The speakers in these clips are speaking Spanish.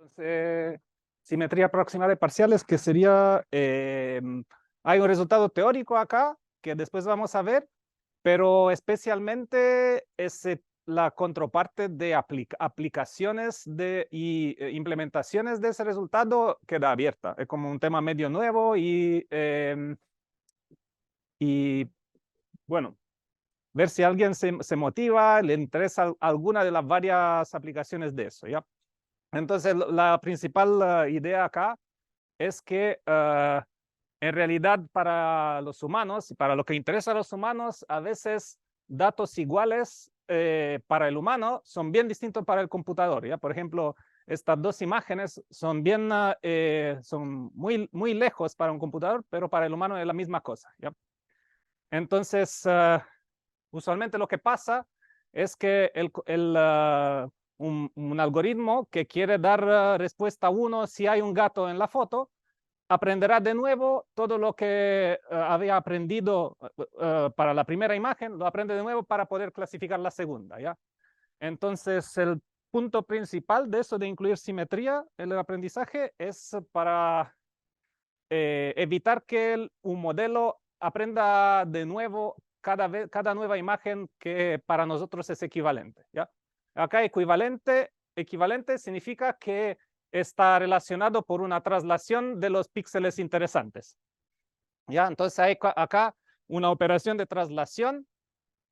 Entonces, simetría aproximada de parciales, que sería, hay un resultado teórico acá, que después vamos a ver, pero especialmente es la contraparte de aplicaciones y implementaciones de ese resultado queda abierta. Es como un tema medio nuevo y bueno, ver si alguien se motiva, le interesa alguna de las varias aplicaciones de eso, ¿ya? Entonces, la principal idea acá es que en realidad para los humanos y para lo que interesa a los humanos, a veces datos iguales para el humano son bien distintos para el computador, ¿ya? Por ejemplo, estas dos imágenes son son muy lejos para un computador, pero para el humano es la misma cosa, ¿ya? Entonces, usualmente lo que pasa es que un algoritmo que quiere dar respuesta a uno si hay un gato en la foto, aprenderá de nuevo todo lo que había aprendido para la primera imagen, lo aprende de nuevo para poder clasificar la segunda, ¿ya? Entonces, el punto principal de eso de incluir simetría en el aprendizaje es para evitar que un modelo aprenda de nuevo cada nueva imagen que para nosotros es equivalente, ¿ya? Acá equivalente significa que está relacionado por una traslación de los píxeles interesantes, ¿ya? Entonces hay acá una operación de traslación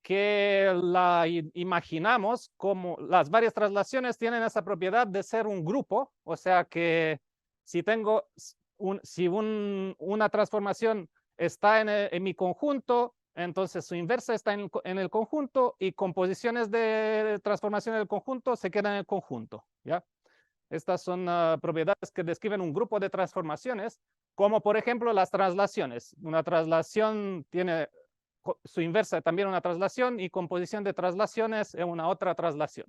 que la imaginamos como las varias traslaciones tienen esa propiedad de ser un grupo, o sea que si tengo una transformación está en mi conjunto, entonces su inversa está en el conjunto y composiciones de transformación del conjunto se quedan en el conjunto, ¿ya? Estas son propiedades que describen un grupo de transformaciones, como por ejemplo las traslaciones. Una traslación tiene su inversa también una traslación y composición de traslaciones es una otra traslación.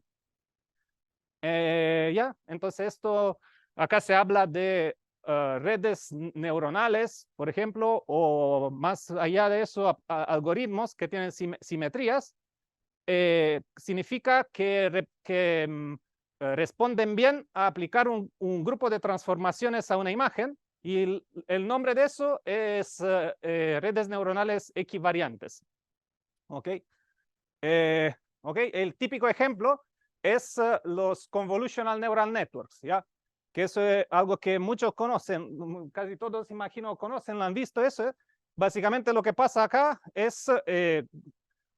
Ya, entonces esto, acá se habla de redes neuronales, por ejemplo, o más allá de eso, algoritmos que tienen simetrías. Significa que responden bien a aplicar un grupo de transformaciones a una imagen y el nombre de eso es redes neuronales equivariantes. ¿Ok? ¿Ok? El típico ejemplo es los convolutional neural networks, ¿ya? Que eso es algo que muchos conocen, casi todos imagino conocen, lo han visto eso. Básicamente lo que pasa acá es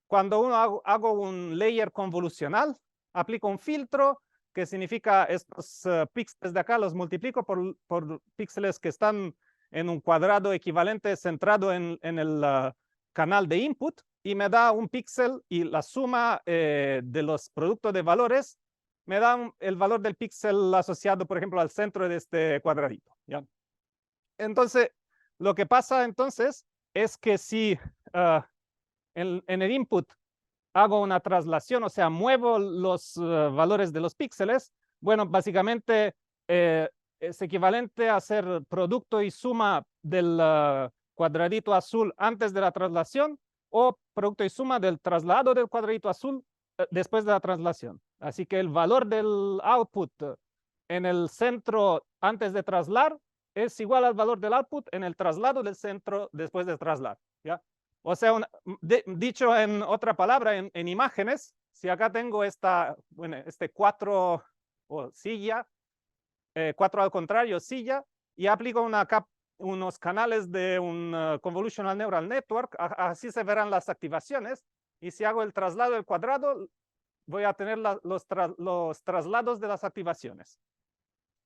cuando hago un layer convolucional, aplico un filtro que significa estos píxeles de acá los multiplico por píxeles que están en un cuadrado equivalente centrado en el canal de input y me da un píxel y la suma de los productos de valores me da el valor del píxel asociado, por ejemplo, al centro de este cuadradito, ¿ya? Entonces, lo que pasa entonces es que si en el input hago una traslación, o sea, muevo los valores de los píxeles, bueno, básicamente es equivalente a hacer producto y suma del cuadradito azul antes de la traslación o producto y suma del traslado del cuadradito azul después de la traslación. Así que el valor del output en el centro antes de trasladar es igual al valor del output en el traslado del centro después de trasladar, ¿ya? O sea, dicho en otra palabra, en imágenes, si acá tengo este 4 o silla, 4 al contrario, silla, y aplico unos canales de un convolutional neural network, así se verán las activaciones, y si hago el traslado del cuadrado, voy a tener los traslados de las activaciones,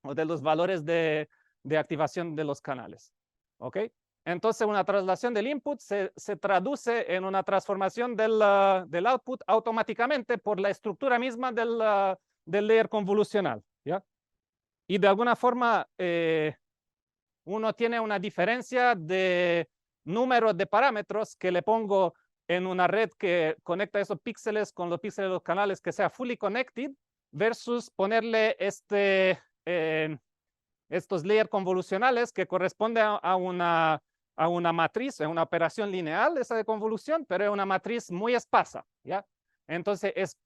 o de los valores de activación de los canales, ¿ok? Entonces, una traslación del input se traduce en una transformación del output automáticamente por la estructura misma del layer convolucional, ¿ya? Y de alguna forma, uno tiene una diferencia de número de parámetros que le pongo en una red que conecta esos píxeles con los píxeles de los canales que sea fully connected versus ponerle estos layers convolucionales que corresponden a una matriz, a una operación lineal, esa de convolución, pero es una matriz muy esparsa, ¿ya? Entonces,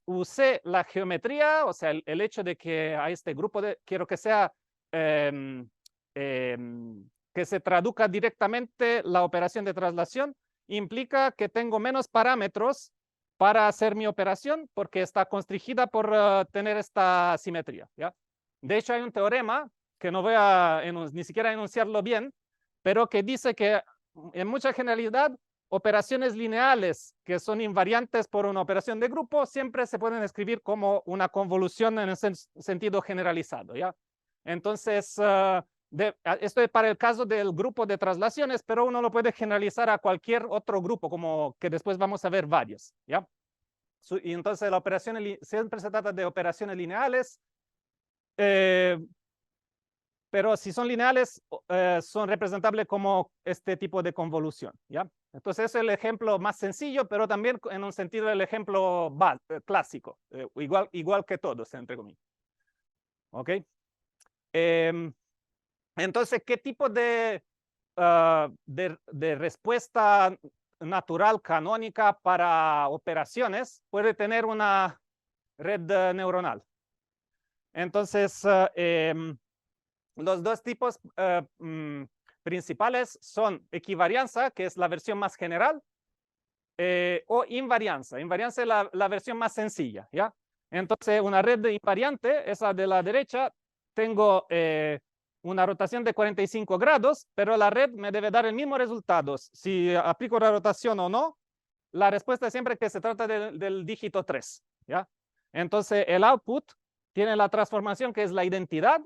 usé la geometría, o sea, el hecho de que a este grupo quiero que sea, que se traduzca directamente la operación de traslación, implica que tengo menos parámetros para hacer mi operación porque está constringida por tener esta simetría, ¿ya? De hecho, hay un teorema que no voy a ni siquiera enunciarlo bien, pero que dice que en mucha generalidad operaciones lineales que son invariantes por una operación de grupo siempre se pueden escribir como una convolución en el sentido generalizado, ¿ya? Entonces, esto es para el caso del grupo de traslaciones, pero uno lo puede generalizar a cualquier otro grupo, como que después vamos a ver varios, ¿ya? Y entonces la operación siempre se trata de operaciones lineales, pero si son lineales, son representables como este tipo de convolución, ¿ya? Entonces es el ejemplo más sencillo, pero también en un sentido el ejemplo clásico, igual que todos, entre comillas. ¿Ok? Entonces, ¿qué tipo de respuesta natural canónica para operaciones puede tener una red neuronal? Entonces, los dos tipos principales son equivarianza, que es la versión más general, o invarianza. Invarianza es la versión más sencilla, ¿ya? Entonces, una red de invariante, esa de la derecha, tengo una rotación de 45 grados, pero la red me debe dar el mismo resultado. Si aplico la rotación o no, la respuesta es siempre que se trata del dígito 3, ¿ya? Entonces, el output tiene la transformación que es la identidad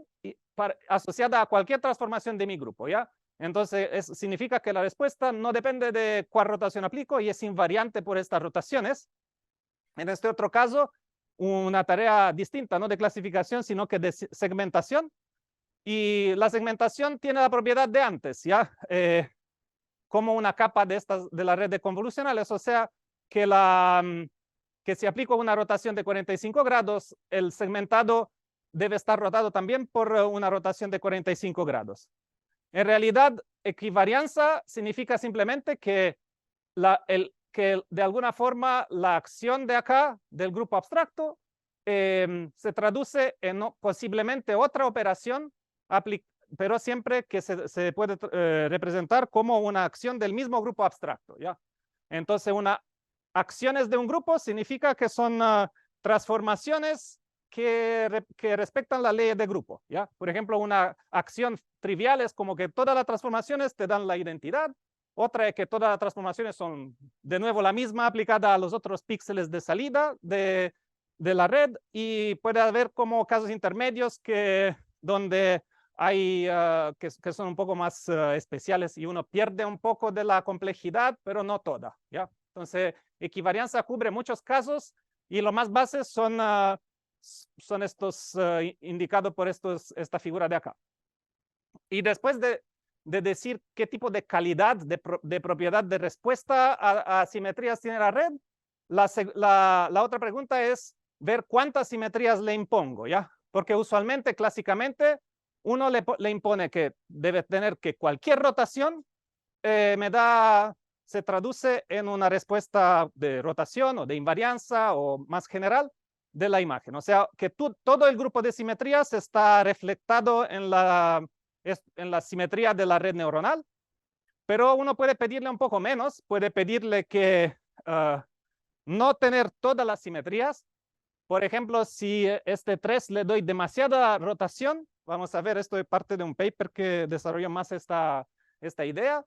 asociada a cualquier transformación de mi grupo, ¿ya? Entonces, significa que la respuesta no depende de cuál rotación aplico y es invariante por estas rotaciones. En este otro caso, una tarea distinta, no de clasificación, sino que de segmentación. Y la segmentación tiene la propiedad de antes, ¿ya? Como una capa de la red de convolucionales, o sea, que si aplico una rotación de 45 grados, el segmentado debe estar rotado también por una rotación de 45 grados. En realidad, equivarianza significa simplemente que, que de alguna forma la acción de acá, del grupo abstracto, se traduce en posiblemente otra operación, pero siempre que se puede representar como una acción del mismo grupo abstracto, ¿ya? Entonces, acciones de un grupo significa que son transformaciones que respetan la ley de grupo, ¿ya? Por ejemplo, una acción trivial es como que todas las transformaciones te dan la identidad. Otra es que todas las transformaciones son de nuevo la misma aplicada a los otros píxeles de salida de la red, y puede haber como casos intermedios donde hay que son un poco más especiales y uno pierde un poco de la complejidad, pero no toda, ¿ya? Entonces, equivarianza cubre muchos casos y lo más bases son estos indicados por esta figura de acá. Y después de decir qué tipo de calidad, de propiedad de respuesta a simetrías tiene la red, la otra pregunta es ver cuántas simetrías le impongo, ¿ya? Porque usualmente, clásicamente, uno le impone que debe tener que cualquier rotación se traduce en una respuesta de rotación o de invarianza o más general de la imagen. O sea, que todo el grupo de simetrías está reflectado en la simetría de la red neuronal, pero uno puede pedirle un poco menos, puede pedirle que no tener todas las simetrías. Por ejemplo, si este 3 le doy demasiada rotación, vamos a ver, esto es parte de un paper que desarrolla más esta idea,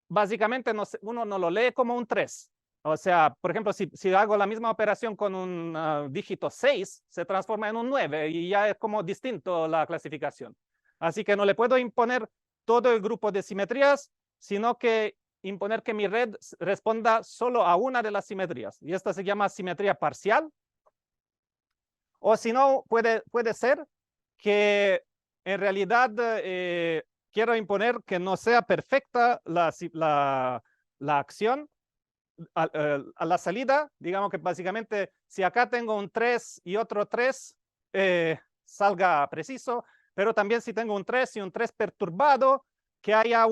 básicamente uno no lo lee como un 3. O sea, por ejemplo, si hago la misma operación con un dígito 6, se transforma en un 9 y ya es como distinto la clasificación. Así que no le puedo imponer todo el grupo de simetrías, sino que imponer que mi red responda solo a una de las simetrías. Y esta se llama simetría parcial. O si no, puede ser que en realidad quiero imponer que no sea perfecta la acción a la salida. Digamos que básicamente si acá tengo un 3 y otro 3, salga preciso, pero también si tengo un 3 y un 3 perturbado, que haya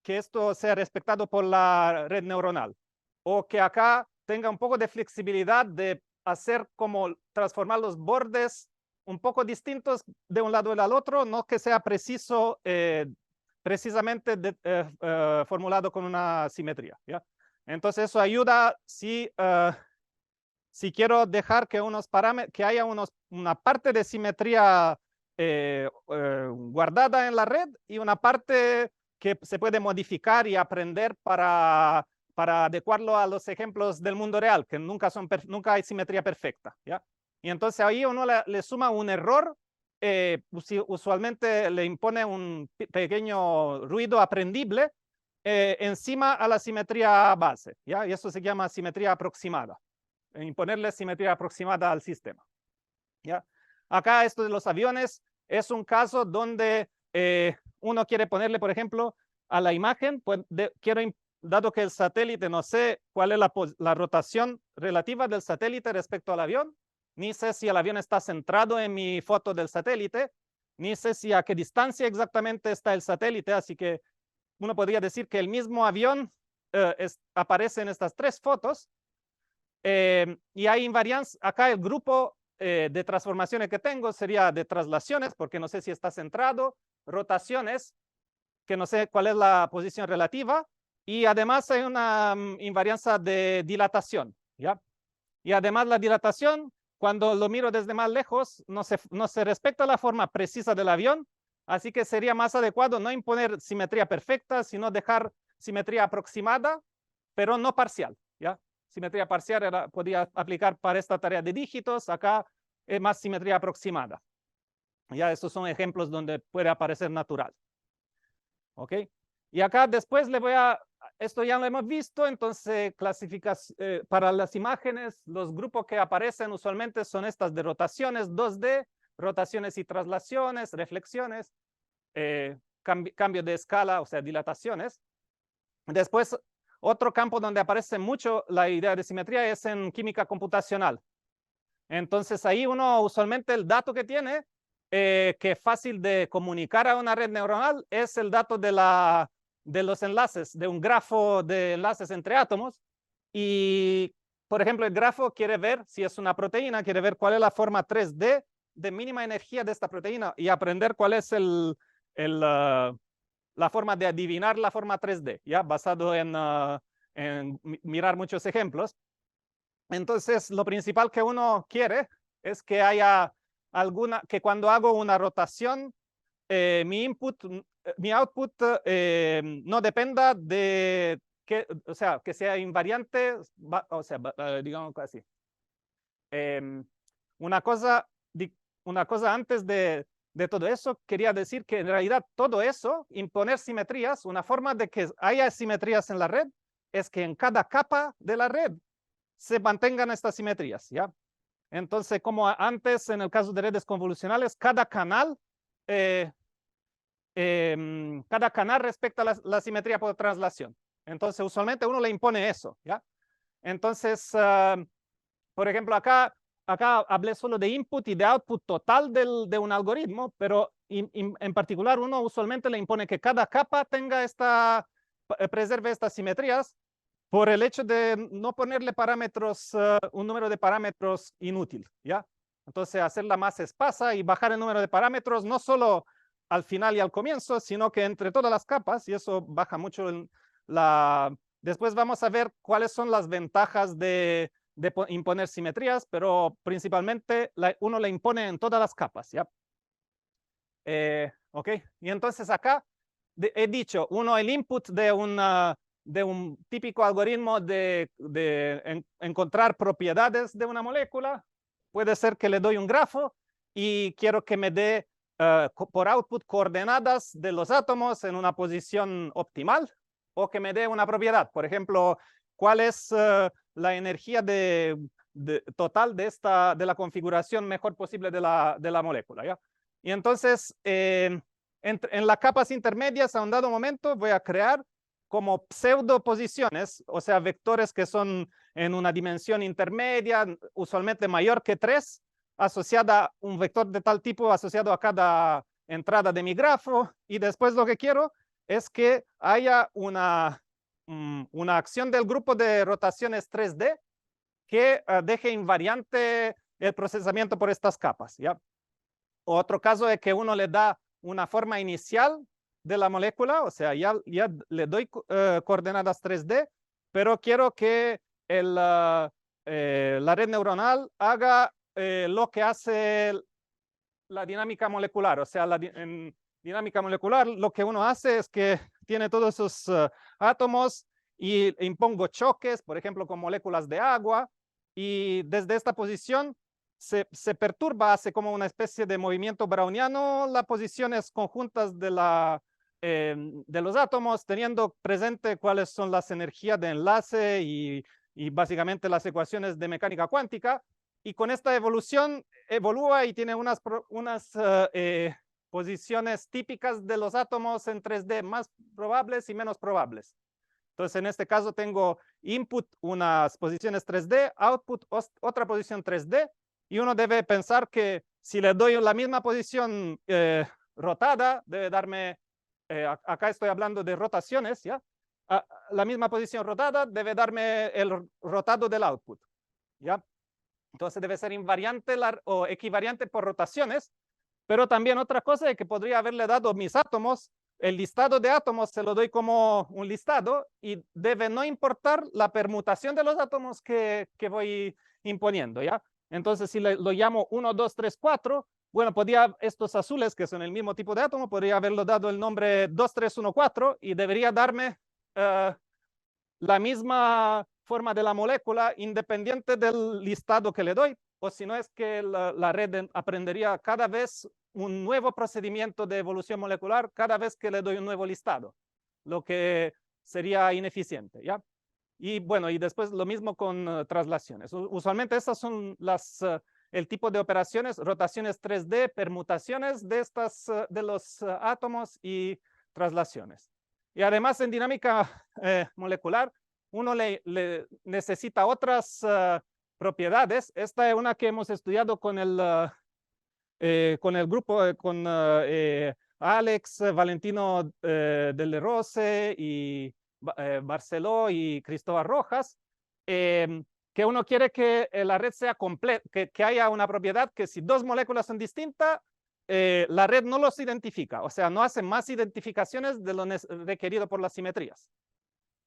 que esto sea respetado por la red neuronal. O que acá tenga un poco de flexibilidad de hacer como transformar los bordes un poco distintos de un lado al otro, no que sea preciso, precisamente formulado con una simetría, ¿ya? Entonces eso ayuda si quiero dejar que haya una parte de simetría guardada en la red y una parte que se puede modificar y aprender para adecuarlo a los ejemplos del mundo real, que nunca hay simetría perfecta, ¿ya? Y entonces ahí uno le suma un error, usualmente le impone un pequeño ruido aprendible encima a la simetría base, ¿ya? Y eso se llama simetría aproximada, imponerle simetría aproximada al sistema, ¿ya? Acá esto de los aviones es un caso donde uno quiere ponerle, por ejemplo, a la imagen, pues dado que el satélite, no sé cuál es la rotación relativa del satélite respecto al avión, ni sé si el avión está centrado en mi foto del satélite, ni sé si a qué distancia exactamente está el satélite, así que uno podría decir que el mismo avión aparece en estas tres fotos, y hay invarianza. Acá el grupo de transformaciones que tengo sería de traslaciones, porque no sé si está centrado, rotaciones, que no sé cuál es la posición relativa, y además hay una invarianza de dilatación, ¿ya? Y además la dilatación, cuando lo miro desde más lejos, no se respecta la forma precisa del avión, así que sería más adecuado no imponer simetría perfecta, sino dejar simetría aproximada, pero no parcial, ¿ya? Simetría parcial podía aplicar para esta tarea de dígitos, acá es más simetría aproximada. Ya estos son ejemplos donde puede aparecer natural. ¿Ok? Y acá después esto ya lo hemos visto, entonces para las imágenes, los grupos que aparecen usualmente son estas de rotaciones 2D, rotaciones y traslaciones, reflexiones, cambio de escala, o sea, dilataciones. Después, otro campo donde aparece mucho la idea de simetría es en química computacional. Entonces ahí uno usualmente el dato que tiene, que es fácil de comunicar a una red neuronal, es el dato de los enlaces, de un grafo de enlaces entre átomos. Y, por ejemplo, el grafo quiere ver, si es una proteína, quiere ver cuál es la forma 3D de mínima energía de esta proteína y aprender cuál es la forma de adivinar la forma 3D, ¿ya? Basado en mirar muchos ejemplos. Entonces, lo principal que uno quiere es que haya que cuando hago una rotación, mi output no dependa de o sea, que sea invariante, o sea, digamos así. Una cosa antes de todo eso, quería decir que en realidad todo eso, imponer simetrías, una forma de que haya simetrías en la red, es que en cada capa de la red se mantengan estas simetrías, ¿ya? Entonces, como antes en el caso de redes convolucionales, cada canal respecta a la simetría por traslación. Entonces, usualmente uno le impone eso, ¿ya? Entonces, por ejemplo, acá hablé solo de input y de output total de un algoritmo, pero en particular uno usualmente le impone que cada capa preserve estas simetrías por el hecho de no ponerle parámetros, un número de parámetros inútil, ¿ya? Entonces, hacerla más espasa y bajar el número de parámetros, no solo al final y al comienzo, sino que entre todas las capas, y eso baja mucho Después vamos a ver cuáles son las ventajas de imponer simetrías, pero principalmente uno le impone en todas las capas, ¿ya? ¿Ok? Y entonces acá he dicho, el input de un típico algoritmo de encontrar propiedades de una molécula, puede ser que le doy un grafo y quiero que me dé por output coordenadas de los átomos en una posición optimal, o que me dé una propiedad. Por ejemplo, cuál es la energía total de la configuración mejor posible de la molécula, ¿ya? Y entonces, en las capas intermedias, a un dado momento, voy a crear como pseudoposiciones, o sea, vectores que son en una dimensión intermedia, usualmente mayor que 3, asociada un vector de tal tipo asociado a cada entrada de mi grafo. Y después lo que quiero es que haya una acción del grupo de rotaciones 3D que deje invariante el procesamiento por estas capas, ¿ya? Otro caso es que uno le da una forma inicial de la molécula, o sea, ya le doy coordenadas 3D, pero quiero que la red neuronal haga lo que hace la dinámica molecular. O sea, en dinámica molecular lo que uno hace es que tiene todos esos átomos y impongo choques, por ejemplo, con moléculas de agua, y desde esta posición se perturba, hace como una especie de movimiento browniano las posiciones conjuntas de los átomos, teniendo presente cuáles son las energías de enlace y básicamente las ecuaciones de mecánica cuántica. Y con esta evolución evolúa y tiene unas posiciones típicas de los átomos en 3D, más probables y menos probables. Entonces, en este caso tengo input unas posiciones 3D, output otra posición 3D, y uno debe pensar que si le doy la misma posición rotada, debe darme, acá estoy hablando de rotaciones, ¿ya? La misma posición rotada debe darme el rotado del output, ¿ya? Entonces debe ser invariante o equivariante por rotaciones, pero también otra cosa es que podría haberle dado mis átomos, el listado de átomos se lo doy como un listado y debe no importar la permutación de los átomos que voy imponiendo, ¿ya? Entonces si lo llamo 1, 2, 3, 4, bueno, podría estos azules que son el mismo tipo de átomo, podría haberlo dado el nombre 2, 3, 1, 4 y debería darme la misma forma de la molécula independiente del listado que le doy, o si no es que la red aprendería cada vez un nuevo procedimiento de evolución molecular cada vez que le doy un nuevo listado, lo que sería ineficiente, ¿ya? Y bueno, y después lo mismo con traslaciones. Usualmente estas son el tipo de operaciones, rotaciones 3D, permutaciones de de los átomos y traslaciones. Y además en dinámica molecular, uno le necesita otras propiedades. Esta es una que hemos estudiado con el grupo, con Alex, Valentino Del Rose y Barceló y Cristóbal Rojas, que uno quiere que la red sea completa, que haya una propiedad que si dos moléculas son distintas, la red no los identifica, o sea, no hace más identificaciones de lo requerido por las simetrías.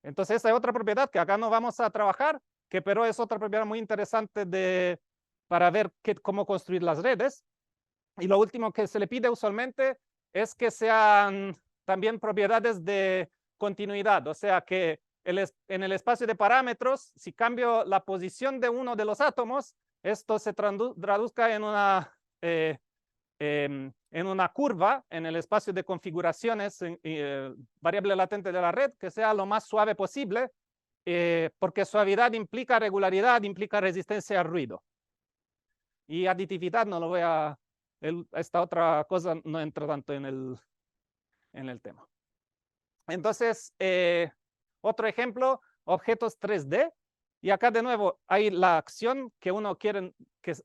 Entonces, esa es otra propiedad que acá no vamos a trabajar, que pero es otra propiedad muy interesante para ver cómo construir las redes. Y lo último que se le pide usualmente es que sean también propiedades de continuidad, o sea, que en el espacio de parámetros, si cambio la posición de uno de los átomos, esto se traduzca en una curva en el espacio de configuraciones variable latente de la red que sea lo más suave posible, porque suavidad implica regularidad, implica resistencia al ruido. Y aditividad no lo voy a... esta otra cosa no entra tanto en el tema. Entonces, otro ejemplo, objetos 3D. Y acá de nuevo hay la acción que uno quiere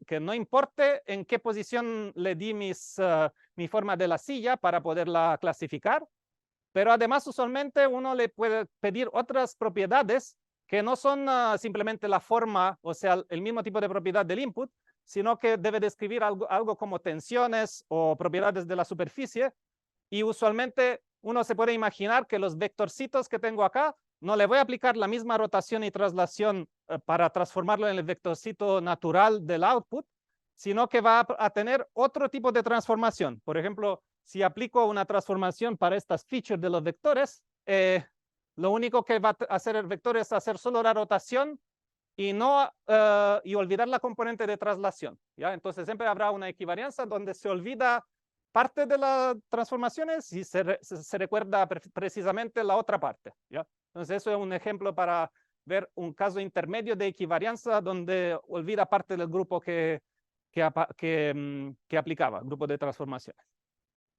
que no importe en qué posición le di mi forma de la silla para poderla clasificar. Pero además usualmente uno le puede pedir otras propiedades que no son simplemente la forma, o sea, el mismo tipo de propiedad del input, sino que debe describir algo como tensiones o propiedades de la superficie. Y usualmente uno se puede imaginar que los vectorcitos que tengo acá, no le voy a aplicar la misma rotación y traslación para transformarlo en el vectorcito natural del output, sino que va a tener otro tipo de transformación. Por ejemplo, si aplico una transformación para estas features de los vectores, lo único que va a hacer el vector es hacer solo la rotación y olvidar la componente de traslación, ¿ya? Entonces siempre habrá una equivarianza donde se olvida parte de las transformaciones y se recuerda precisamente la otra parte, ¿ya? Entonces eso es un ejemplo para ver un caso intermedio de equivarianza donde olvida parte del grupo que aplicaba, grupo de transformaciones.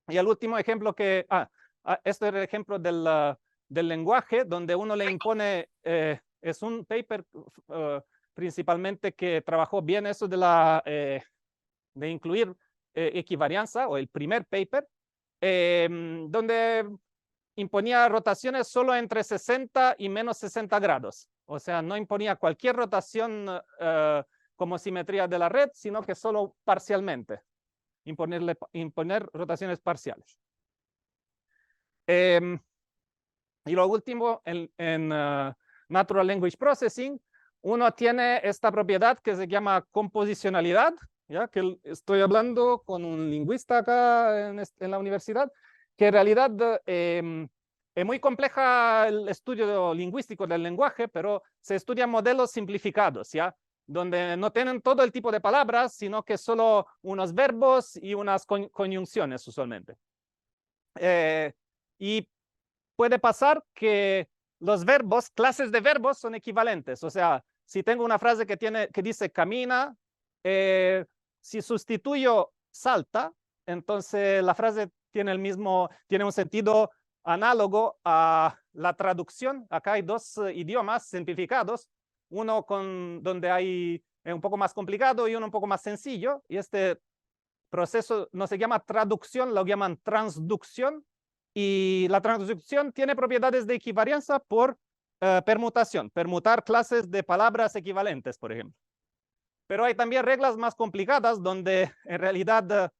Y el último ejemplo este es el ejemplo del lenguaje, donde uno le impone, es un paper principalmente que trabajó bien eso de incluir equivarianza, o el primer paper, donde imponía rotaciones solo entre 60 y menos 60 grados. O sea, no imponía cualquier rotación como simetría de la red, sino que solo parcialmente. Imponer rotaciones parciales. Y lo último, en Natural Language Processing, uno tiene esta propiedad que se llama composicionalidad, ¿ya? Que estoy hablando con un lingüista acá en la universidad, que en realidad es muy compleja el estudio lingüístico del lenguaje, pero se estudian modelos simplificados, ¿ya? Donde no tienen todo el tipo de palabras, sino que solo unos verbos y unas conjunciones usualmente. Y puede pasar que los verbos, clases de verbos son equivalentes. O sea, si tengo una frase que dice camina, si sustituyo salta, entonces la frase tiene un sentido análogo a la traducción. Acá hay dos idiomas simplificados, uno donde hay un poco más complicado y uno un poco más sencillo, y este proceso no se llama traducción, lo llaman transducción, y la transducción tiene propiedades de equivarianza por permutación, permutar clases de palabras equivalentes, por ejemplo. Pero hay también reglas más complicadas donde en realidad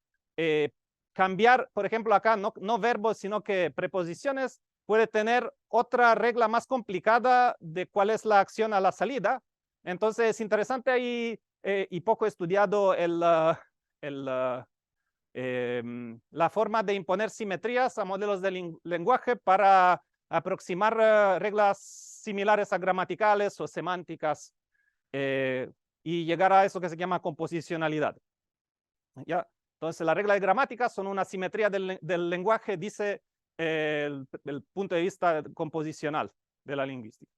cambiar, por ejemplo, acá no verbos, sino que preposiciones, puede tener otra regla más complicada de cuál es la acción a la salida. Entonces es interesante ahí y poco estudiado la forma de imponer simetrías a modelos de lenguaje para aproximar reglas similares a gramaticales o semánticas y llegar a eso que se llama composicionalidad. ¿Ya? Entonces, la regla de gramática son una simetría del lenguaje, dice el punto de vista composicional de la lingüística.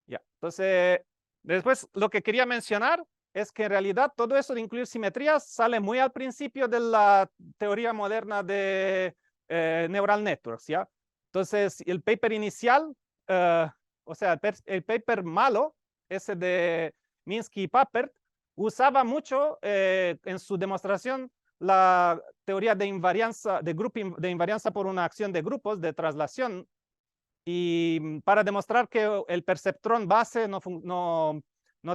¿Ya? Entonces, después lo que quería mencionar es que en realidad todo eso de incluir simetrías sale muy al principio de la teoría moderna de neural networks, ¿ya? Entonces, el paper inicial, o sea, el paper malo, ese de Minsky y Papert, usaba mucho en su demostración la teoría de invarianza, de invarianza por una acción de grupos, de traslación, y para demostrar que el perceptrón base no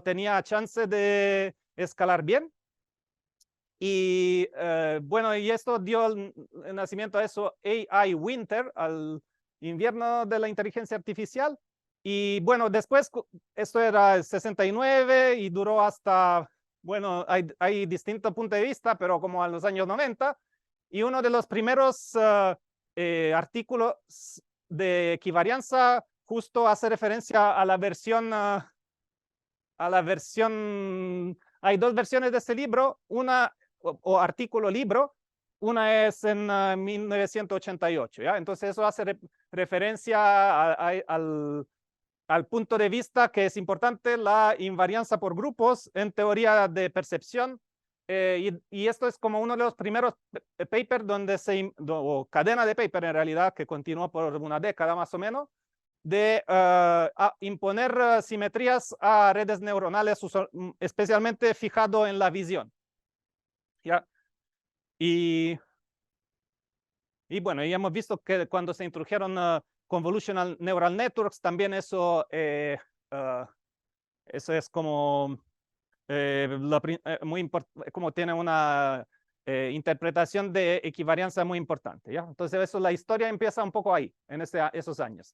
tenía chance de escalar bien. Y bueno, y esto dio el nacimiento a eso, AI Winter, al invierno de la inteligencia artificial. Y bueno, después, esto era el 69 y duró hasta, bueno, hay distintos puntos de vista, pero como a los años 90. Y uno de los primeros artículos de equivarianza justo hace referencia a la versión, hay dos versiones de este libro, una o artículo libro, una es en 1988, ¿ya? Entonces eso hace referencia al punto de vista que es importante la invarianza por grupos en teoría de percepción, y esto es como uno de los primeros papers donde o cadena de paper en realidad que continuó por una década más o menos, de imponer simetrías a redes neuronales, especialmente fijado en la visión. ¿Ya? Y bueno, ya hemos visto que cuando se introdujeron convolutional neural networks, también eso es como muy como tiene una interpretación de equivarianza muy importante, ¿ya? Entonces eso, la historia empieza un poco ahí, en esos años.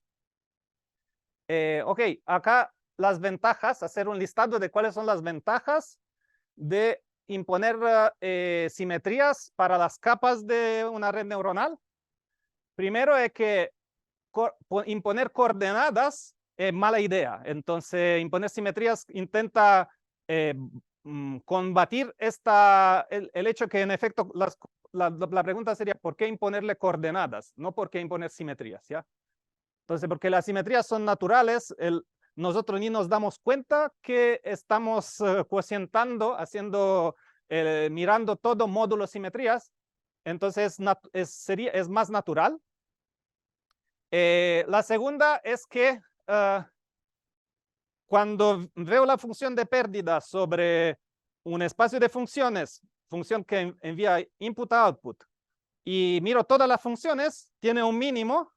Ok, acá las ventajas, hacer un listado de cuáles son las ventajas de imponer simetrías para las capas de una red neuronal. Primero es que imponer coordenadas es mala idea. Entonces, imponer simetrías intenta combatir el hecho que en efecto la pregunta sería ¿por qué imponerle coordenadas? No por qué imponer simetrías, ¿ya? Entonces, porque las simetrías son naturales, nosotros ni nos damos cuenta que estamos cocientando, mirando todo módulo simetrías. Entonces, es más natural. La segunda es que cuando veo la función de pérdida sobre un espacio de funciones, función que envía input-output, y miro todas las funciones, tiene un mínimo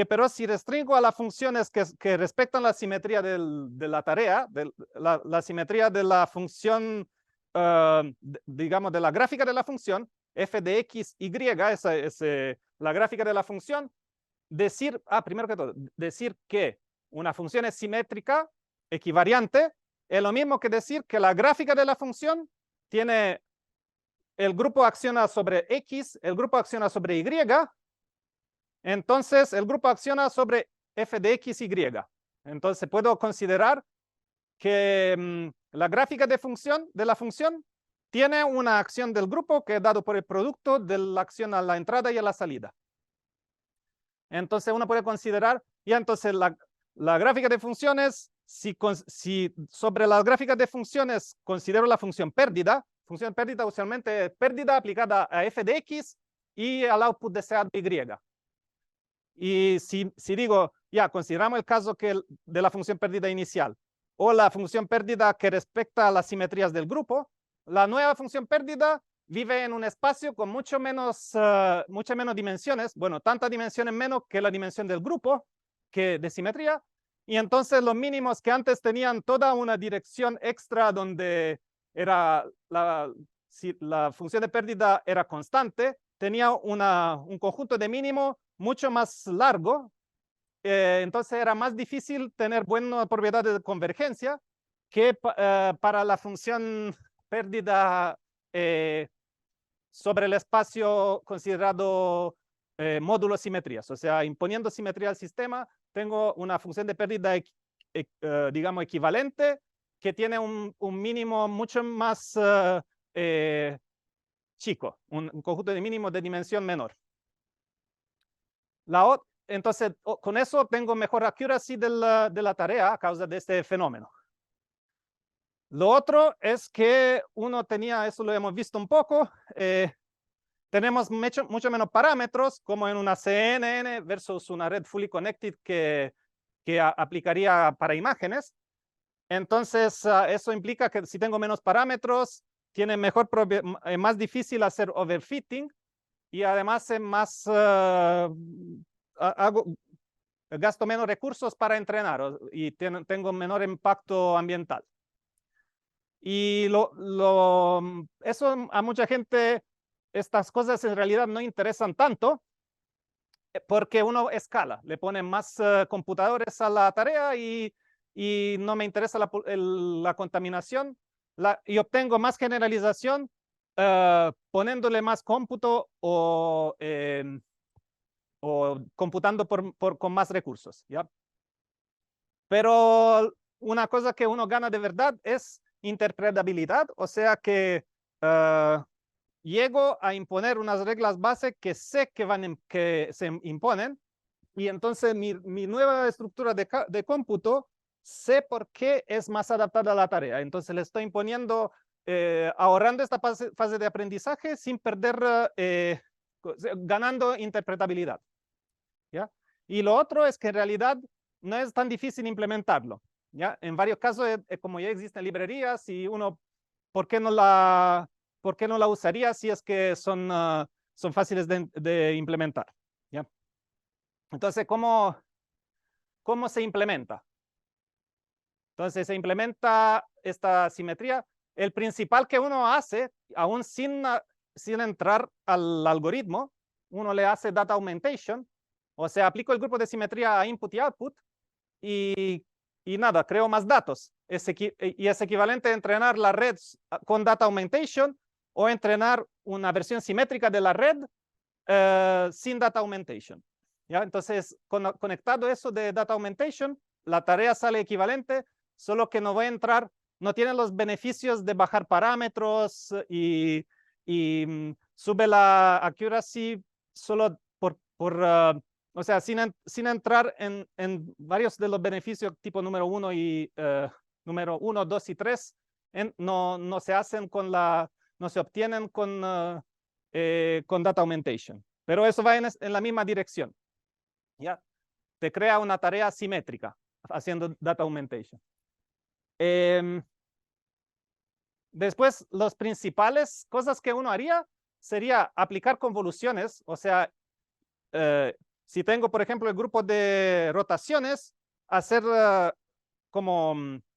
pero si restringo a las funciones que respetan la simetría de la tarea, la simetría de la función, digamos, de la gráfica de la función, f de x, y, esa es la gráfica de la función, primero que todo, decir que una función es simétrica, equivariante, es lo mismo que decir que la gráfica de la función tiene el grupo acciona sobre x, el grupo acciona sobre y, entonces el grupo acciona sobre f de x, y. Entonces puedo considerar que la gráfica de la función tiene una acción del grupo que es dado por el producto de la acción a la entrada y a la salida. Entonces uno puede considerar, y entonces la gráfica de funciones, si sobre las gráficas de funciones considero la función pérdida usualmente es pérdida aplicada a f de x y al output deseado y. Y si digo, ya, consideramos el caso de la función pérdida inicial o la función pérdida que respecta a las simetrías del grupo, la nueva función pérdida vive en un espacio con muchas menos dimensiones, bueno, tantas dimensiones menos que la dimensión del grupo que de simetría, y entonces los mínimos que antes tenían toda una dirección extra donde era si la función de pérdida era constante, tenía un conjunto de mínimo mucho más largo, entonces era más difícil tener buenas propiedades de convergencia que para la función pérdida sobre el espacio considerado módulo simetrías. O sea, imponiendo simetría al sistema, tengo una función de pérdida, digamos, equivalente, que tiene un mínimo mucho más chico, un conjunto de mínimos de dimensión menor. Entonces, con eso tengo mejor accuracy de la tarea a causa de este fenómeno. Lo otro es que uno tenía, eso lo hemos visto un poco, tenemos mucho menos parámetros, como en una CNN versus una red fully connected que aplicaría para imágenes. Entonces, eso implica que si tengo menos parámetros, tiene más difícil hacer overfitting, y además es más gasto menos recursos para entrenar y tengo menor impacto ambiental. Y eso a mucha gente, estas cosas en realidad no interesan tanto porque uno escala, le pone más computadores a la tarea y no me interesa la contaminación y obtengo más generalización poniéndole más cómputo o computando con más recursos, ¿ya? Pero una cosa que uno gana de verdad es interpretabilidad, o sea que llego a imponer unas reglas base que sé que se imponen, y entonces mi nueva estructura de cómputo sé por qué es más adaptada a la tarea. Entonces le estoy imponiendo, ahorrando esta fase de aprendizaje sin perder, ganando interpretabilidad. ¿Ya? Y lo otro es que en realidad no es tan difícil implementarlo. ¿Ya? En varios casos, como ya existen librerías, y uno, ¿por qué no la usaría si es que son fáciles de implementar? ¿Ya? Entonces, ¿cómo se implementa? Entonces, se implementa esta simetría. El principal que uno hace, aún sin entrar al algoritmo, uno le hace data augmentation. O sea, aplico el grupo de simetría a input y output y nada, creo más datos. Y es equivalente a entrenar la red con data augmentation o entrenar una versión simétrica de la red sin data augmentation. ¿Ya? Entonces, conectado eso de data augmentation, la tarea sale equivalente, solo que no voy a entrar, no tiene los beneficios de bajar parámetros y sube la accuracy solo o sea, sin entrar en varios de los beneficios tipo número 1 y número 1, 2 y 3, no se hacen no se obtienen con data augmentation. Pero eso va en la misma dirección. ¿Ya? Te crea una tarea simétrica haciendo data augmentation. Después, las principales cosas que uno haría sería aplicar convoluciones, o sea, Si tengo, por ejemplo, el grupo de rotaciones, hacer como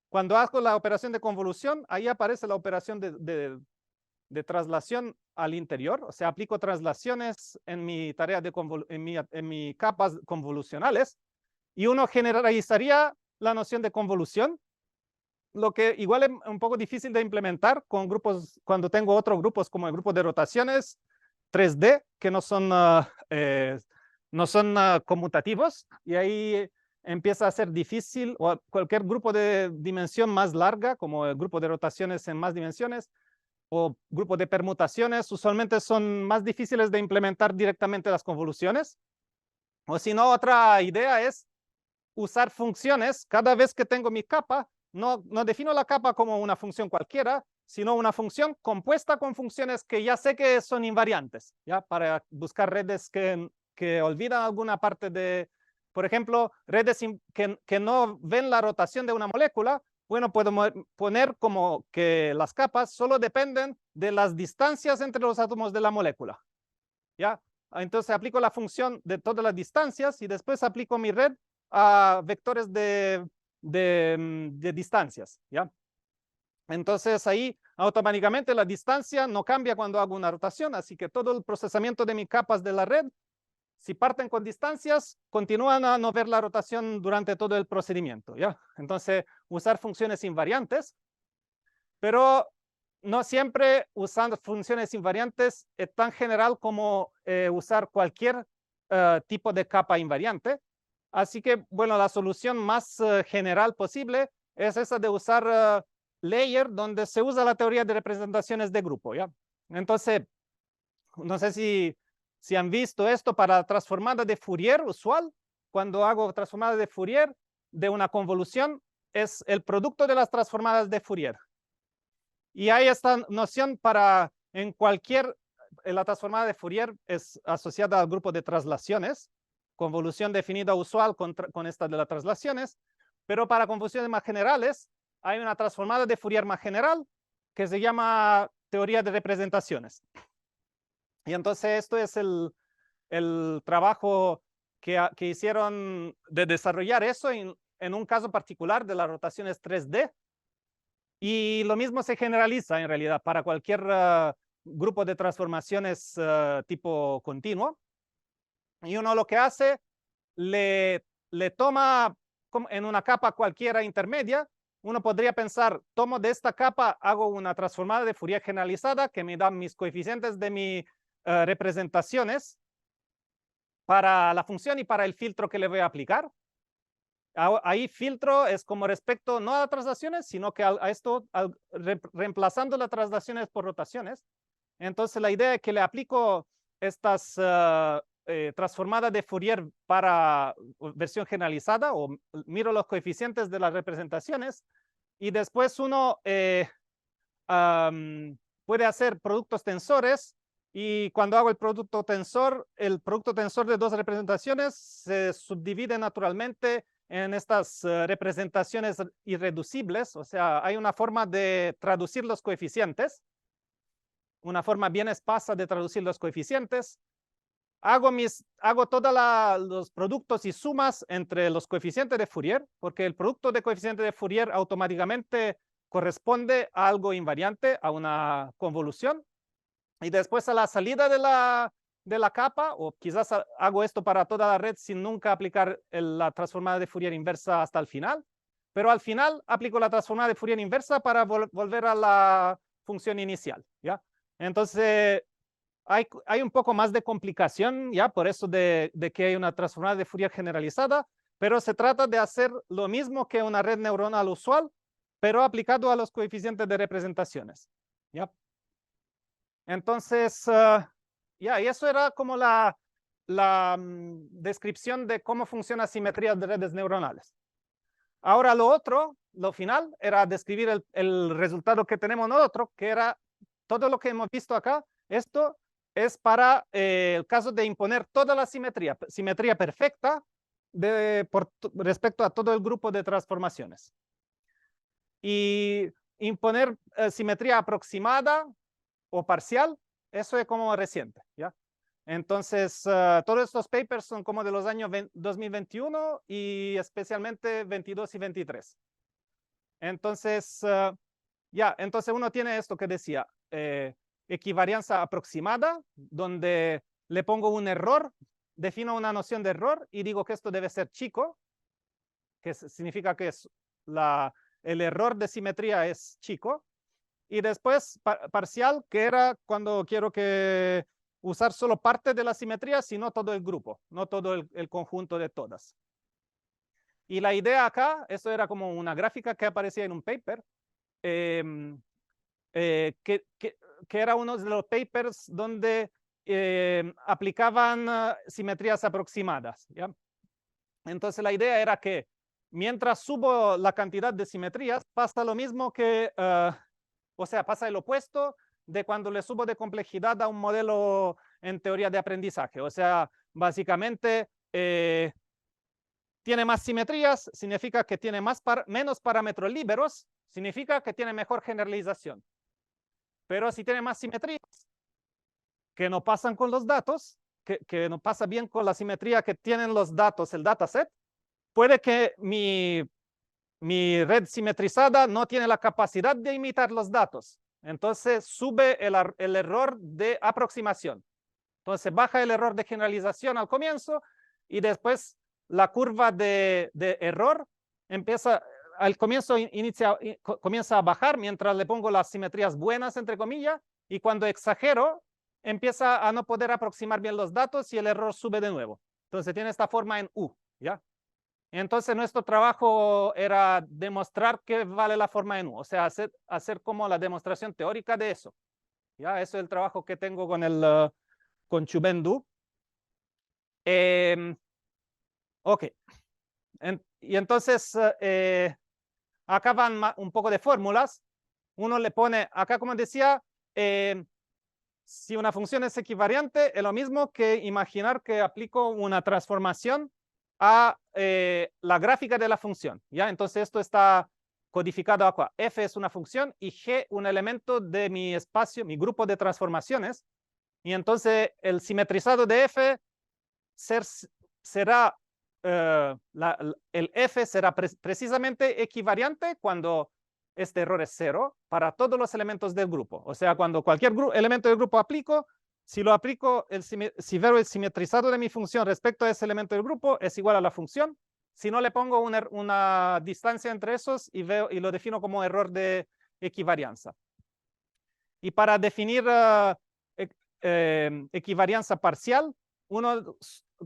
cuando hago la operación de convolución, ahí aparece la operación de traslación al interior, o sea, aplico traslaciones en mi tarea de en mi capas convolucionales, y uno generalizaría la noción de convolución, lo que igual es un poco difícil de implementar con grupos, cuando tengo otros grupos como el grupo de rotaciones 3D, que no son conmutativos, y ahí empieza a ser difícil, o cualquier grupo de dimensión más larga, como el grupo de rotaciones en más dimensiones, o grupos de permutaciones, usualmente son más difíciles de implementar directamente las convoluciones. O si no, otra idea es usar funciones. Cada vez que tengo mi capa, no defino la capa como una función cualquiera, sino una función compuesta con funciones que ya sé que son invariantes, ¿ya? Para buscar redes que olvidan alguna parte de, por ejemplo, redes que no ven la rotación de una molécula. Bueno, puedo poner como que las capas solo dependen de las distancias entre los átomos de la molécula, ¿ya? Entonces aplico la función de todas las distancias y después aplico mi red a vectores de distancias, ¿ya? Entonces ahí automáticamente la distancia no cambia cuando hago una rotación, así que todo el procesamiento de mis capas de la red, si parten con distancias, continúan a no ver la rotación durante todo el procedimiento, ¿ya? Entonces, usar funciones invariantes, pero no siempre usando funciones invariantes es tan general como usar cualquier tipo de capa invariante. Así que, bueno, la solución más general posible es esa de usar layer, donde se usa la teoría de representaciones de grupo, ¿ya? Entonces, no sé si han visto esto para transformada de Fourier usual. Cuando hago transformada de Fourier de una convolución, es el producto de las transformadas de Fourier. Y hay esta noción para en cualquier, la transformada de Fourier es asociada al grupo de traslaciones, convolución definida usual con esta de las traslaciones, pero para convoluciones más generales hay una transformada de Fourier más general que se llama teoría de representaciones. Y entonces esto es el trabajo que hicieron de desarrollar eso en un caso particular de las rotaciones 3D. Y lo mismo se generaliza en realidad para cualquier grupo de transformaciones tipo continuo. Y uno lo que hace, le toma en una capa cualquiera intermedia. Uno podría pensar, tomo de esta capa, hago una transformada de Fourier generalizada que me da mis coeficientes de mis representaciones para la función y para el filtro que le voy a aplicar. Ahí filtro es como respecto no a las traslaciones, sino que a esto, reemplazando las traslaciones por rotaciones. Entonces la idea es que le aplico estas transformadas de Fourier para versión generalizada, o miro los coeficientes de las representaciones, y después uno puede hacer productos tensores, y cuando hago el producto tensor de dos representaciones se subdivide naturalmente en estas representaciones irreducibles. O sea, hay una forma de traducir los coeficientes, una forma bien espasa de traducir los coeficientes. Hago todos los productos y sumas entre los coeficientes de Fourier, porque el producto de coeficientes de Fourier automáticamente corresponde a algo invariante, a una convolución. Y después a la salida de la capa, o quizás hago esto para toda la red sin nunca aplicar la transformada de Fourier inversa hasta el final, pero al final aplico la transformada de Fourier inversa para volver a la función inicial, ¿ya? Entonces, hay un poco más de complicación, ¿ya? Por eso de que hay una transformada de Fourier generalizada, pero se trata de hacer lo mismo que una red neuronal usual, pero aplicado a los coeficientes de representaciones, ¿ya? Entonces, ya, y eso era como la descripción de cómo funciona simetría de redes neuronales. Ahora lo otro, lo final, era describir el resultado que tenemos nosotros, que era todo lo que hemos visto acá. Esto es para el caso de imponer toda la simetría perfecta respecto a todo el grupo de transformaciones. Y imponer simetría aproximada o parcial, eso es como reciente, ¿ya? Entonces, todos estos papers son como de los años 2021 y especialmente 22 y 23. Entonces, entonces uno tiene esto que decía, equivarianza aproximada, donde le pongo un error, defino una noción de error y digo que esto debe ser chico, que significa que es el error de simetría es chico. Y después parcial, que era cuando quiero que usar solo parte de la simetría, sino todo el grupo, no todo el conjunto de todas. Y la idea acá, eso era como una gráfica que aparecía en un paper, que era uno de los papers donde aplicaban simetrías aproximadas. ¿ya? Entonces la idea era que mientras subo la cantidad de simetrías, pasa lo mismo que, o sea, pasa el opuesto de cuando le subo de complejidad a un modelo en teoría de aprendizaje. O sea, básicamente tiene más simetrías, significa que tiene menos parámetros liberos, significa que tiene mejor generalización. Pero si tiene más simetrías que no pasan con los datos, que no pasa bien con la simetría que tienen los datos, el dataset, puede que mi red simetrizada no tiene la capacidad de imitar los datos. Entonces sube el error de aproximación. Entonces baja el error de generalización al comienzo y después la curva de error empieza, al comienzo comienza a bajar mientras le pongo las simetrías buenas, entre comillas, y cuando exagero, empieza a no poder aproximar bien los datos y el error sube de nuevo. Entonces tiene esta forma en U, ¿ya? Entonces nuestro trabajo era demostrar que vale la forma en U, o sea, hacer como la demostración teórica de eso. ¿ya? Eso es el trabajo que tengo con Chubendu. Ok. Y entonces, acá van un poco de fórmulas. Uno le pone, acá como decía, si una función es equivariante, es lo mismo que imaginar que aplico una transformación a la gráfica de la función. ¿ya? Entonces esto está codificado acá. F es una función y G un elemento de mi espacio, mi grupo de transformaciones. Y entonces el simetrizado de F será, el F será precisamente equivariante cuando este error es 0 para todos los elementos del grupo. O sea, cuando cualquier elemento del grupo aplico, si lo aplico, si veo el simetrizado de mi función respecto a ese elemento del grupo, es igual a la función. Si no, le pongo una distancia entre esos y lo defino como error de equivarianza. Y para definir equivarianza parcial, uno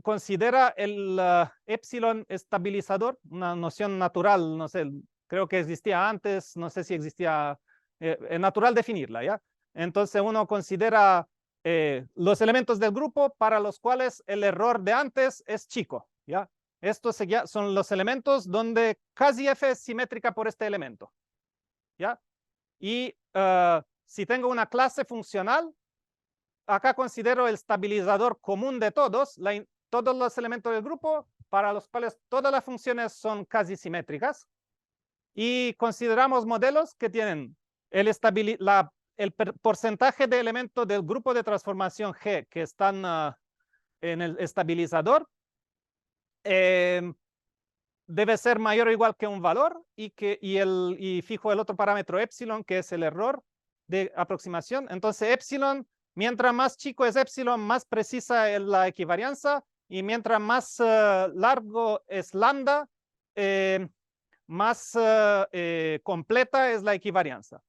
considera el epsilon estabilizador, una noción natural, no sé, creo que existía antes, no sé si existía, es natural definirla, ¿ya? Entonces uno considera los elementos del grupo para los cuales el error de antes es chico, ¿ya? Estos son los elementos donde casi F es simétrica por este elemento, ¿ya? Y si tengo una clase funcional, acá considero el estabilizador común de todos los elementos del grupo para los cuales todas las funciones son casi simétricas. Y consideramos modelos que tienen el porcentaje de elementos del grupo de transformación G que están en el estabilizador debe ser mayor o igual que un valor y fijo el otro parámetro epsilon, que es el error de aproximación. Entonces, epsilon, mientras más chico es epsilon, más precisa es la equivarianza, y mientras más largo es lambda, más completa es la equivarianza.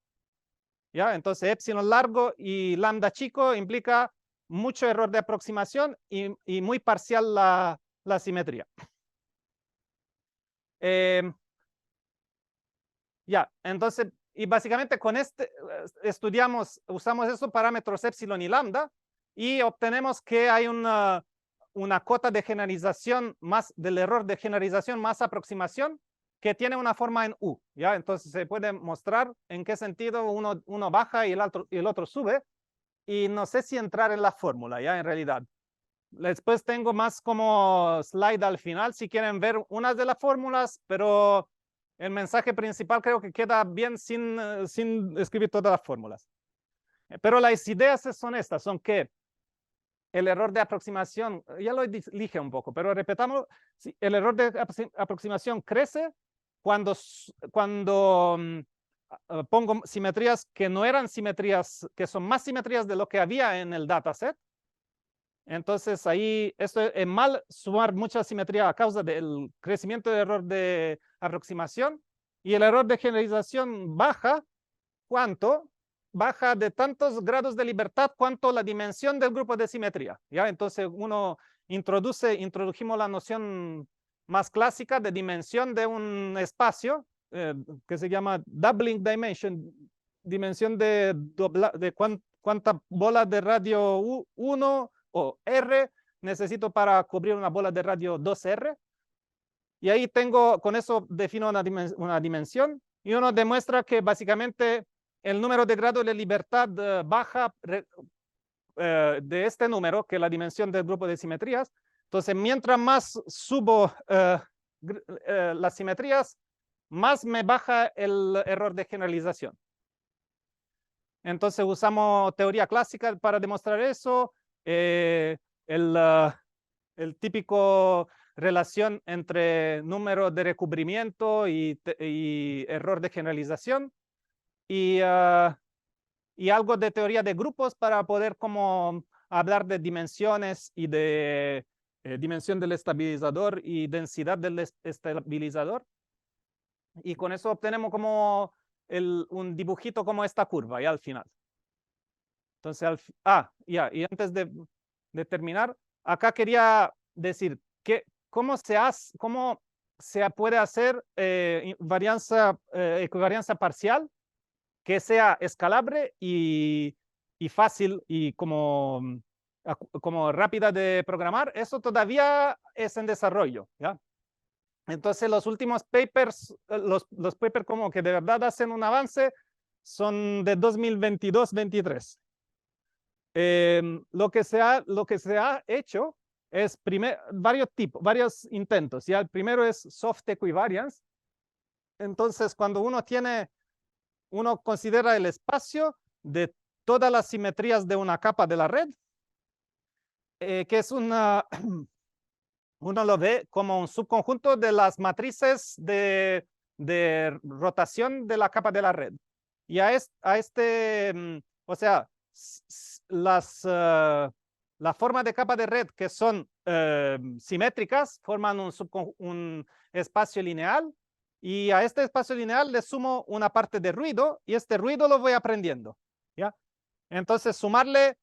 ¿Ya? Entonces, epsilon largo y lambda chico implica mucho error de aproximación y muy parcial la simetría. Ya, entonces, y básicamente con usamos esos parámetros epsilon y lambda y obtenemos que hay una cota de generalización más del error de generalización más aproximación que tiene una forma en U, ¿ya? Entonces se puede mostrar en qué sentido uno baja y el otro sube, y no sé si entrar en la fórmula, ¿ya? En realidad. Después tengo más como slide al final si quieren ver unas de las fórmulas, pero el mensaje principal creo que queda bien sin escribir todas las fórmulas. Pero las ideas son estas, son que el error de aproximación, ya lo dije un poco, pero repetamos, el error de aproximación crece cuando pongo simetrías que no eran simetrías, que son más simetrías de lo que había en el dataset. Entonces ahí esto es mal sumar mucha simetría a causa del crecimiento del error de aproximación, y el error de generalización baja. ¿Cuánto? Baja de tantos grados de libertad cuanto la dimensión del grupo de simetría. ¿Ya? Entonces uno introdujimos la noción más clásica de dimensión de un espacio que se llama doubling dimension, dimensión de cuánta bola de radio 1 o R necesito para cubrir una bola de radio 2R. Y ahí con eso defino una dimensión, y uno demuestra que básicamente el número de grados de libertad baja de este número, que es la dimensión del grupo de simetrías. Entonces, mientras más subo las simetrías, más me baja el error de generalización. Entonces, usamos teoría clásica para demostrar eso. El típico relación entre número de recubrimiento y error de generalización, y algo de teoría de grupos para poder como hablar de dimensiones y de dimensión del estabilizador y densidad del estabilizador. Y con eso obtenemos como un dibujito como esta curva ya al final. Entonces, y antes de terminar, acá quería decir que cómo se puede hacer equivarianza parcial que sea escalable y fácil y como rápida de programar. Eso todavía es en desarrollo, ¿ya? Entonces los últimos papers, los papers como que de verdad hacen un avance, son de 2022-23. Lo que se ha hecho es varios intentos. ¿Ya? El primero es soft equivariance. Entonces, cuando uno considera el espacio de todas las simetrías de una capa de la red, que es uno lo ve como un subconjunto de las matrices de rotación de la capa de la red. Y o sea, la forma de capa de red que son simétricas forman un espacio lineal, y a este espacio lineal le sumo una parte de ruido, y este ruido lo voy aprendiendo, ¿ya? Entonces sumarle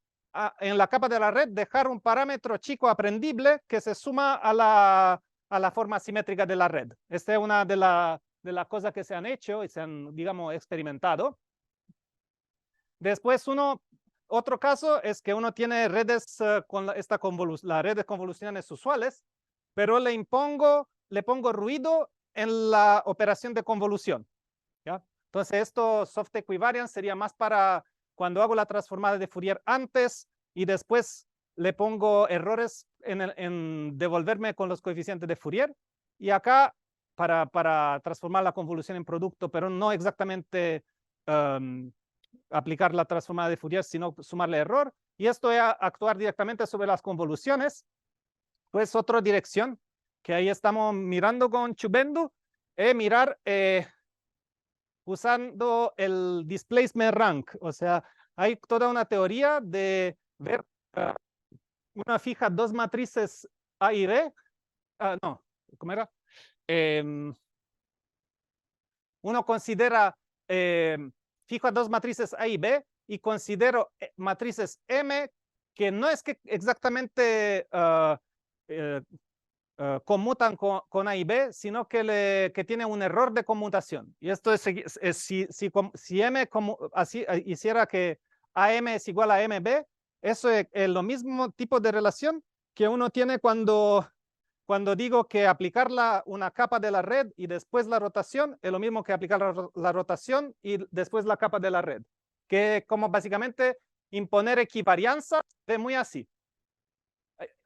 en la capa de la red, dejar un parámetro chico aprendible que se suma a la forma simétrica de la red. Esta es una de las cosas que se han hecho y se han, digamos, experimentado. Después otro caso es que uno tiene redes con la red de convoluciones usuales, pero le pongo ruido en la operación de convolución, ¿ya? Entonces esto soft equivariance sería más para cuando hago la transformada de Fourier antes y después le pongo errores en devolverme con los coeficientes de Fourier, y acá para transformar la convolución en producto, pero no exactamente aplicar la transformada de Fourier, sino sumarle error. Y esto es actuar directamente sobre las convoluciones. Pues otra dirección que ahí estamos mirando con Chubendu es mirar usando el displacement rank. O sea, hay toda una teoría de ver una fija dos matrices A y B. No, ¿cómo era? Uno considera fijo a dos matrices A y B, y considero matrices M que no es que exactamente conmutan con A y B, sino que tiene un error de conmutación. Y esto es si M así hiciera que AM es igual a MB, eso es lo mismo tipo de relación que uno tiene cuando digo que aplicar una capa de la red y después la rotación es lo mismo que aplicar la rotación y después la capa de la red, que como básicamente imponer equivarianza de muy así.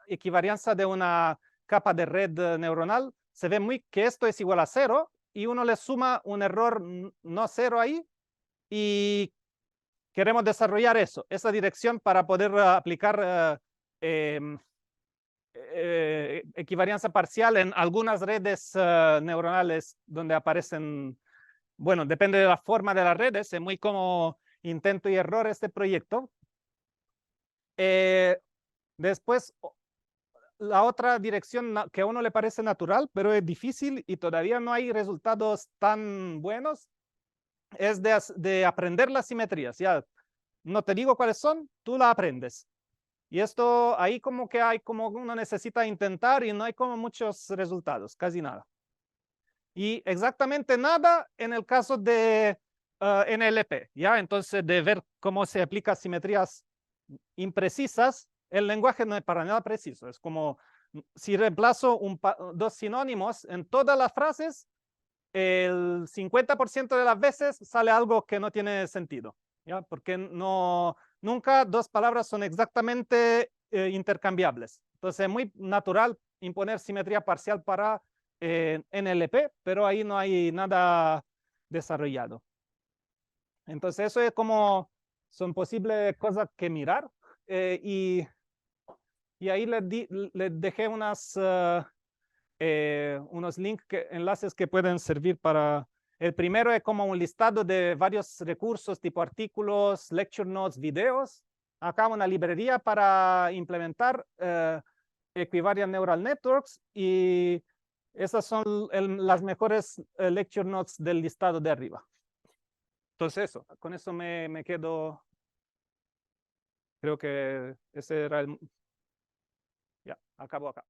Equivarianza de una capa de red neuronal se ve muy que esto es igual a 0, y uno le suma un error no 0 ahí, y queremos desarrollar esa dirección para poder aplicar equivarianza parcial en algunas redes neuronales donde aparecen, bueno, depende de la forma de las redes, es muy como intento y error este proyecto. Después, la otra dirección que a uno le parece natural, pero es difícil y todavía no hay resultados tan buenos, es de aprender las simetrías. Ya no te digo cuáles son, tú la aprendes. Y esto ahí como que hay como uno necesita intentar y no hay como muchos resultados, casi nada. Y exactamente nada en el caso de NLP, ¿ya? Entonces, de ver cómo se aplica simetrías imprecisas, el lenguaje no es para nada preciso. Es como si reemplazo dos sinónimos en todas las frases, el 50% de las veces sale algo que no tiene sentido, ¿ya? Porque nunca dos palabras son exactamente intercambiables. Entonces es muy natural imponer simetría parcial para NLP, pero ahí no hay nada desarrollado. Entonces eso es como son posibles cosas que mirar y ahí les dejé unos links, enlaces que pueden servir para... El primero es como un listado de varios recursos tipo artículos, lecture notes, videos. Acá una librería para implementar Equivariant Neural Networks y esas son las mejores lecture notes del listado de arriba. Entonces eso, con eso me quedo. Creo que ese era el... Ya, acabo acá.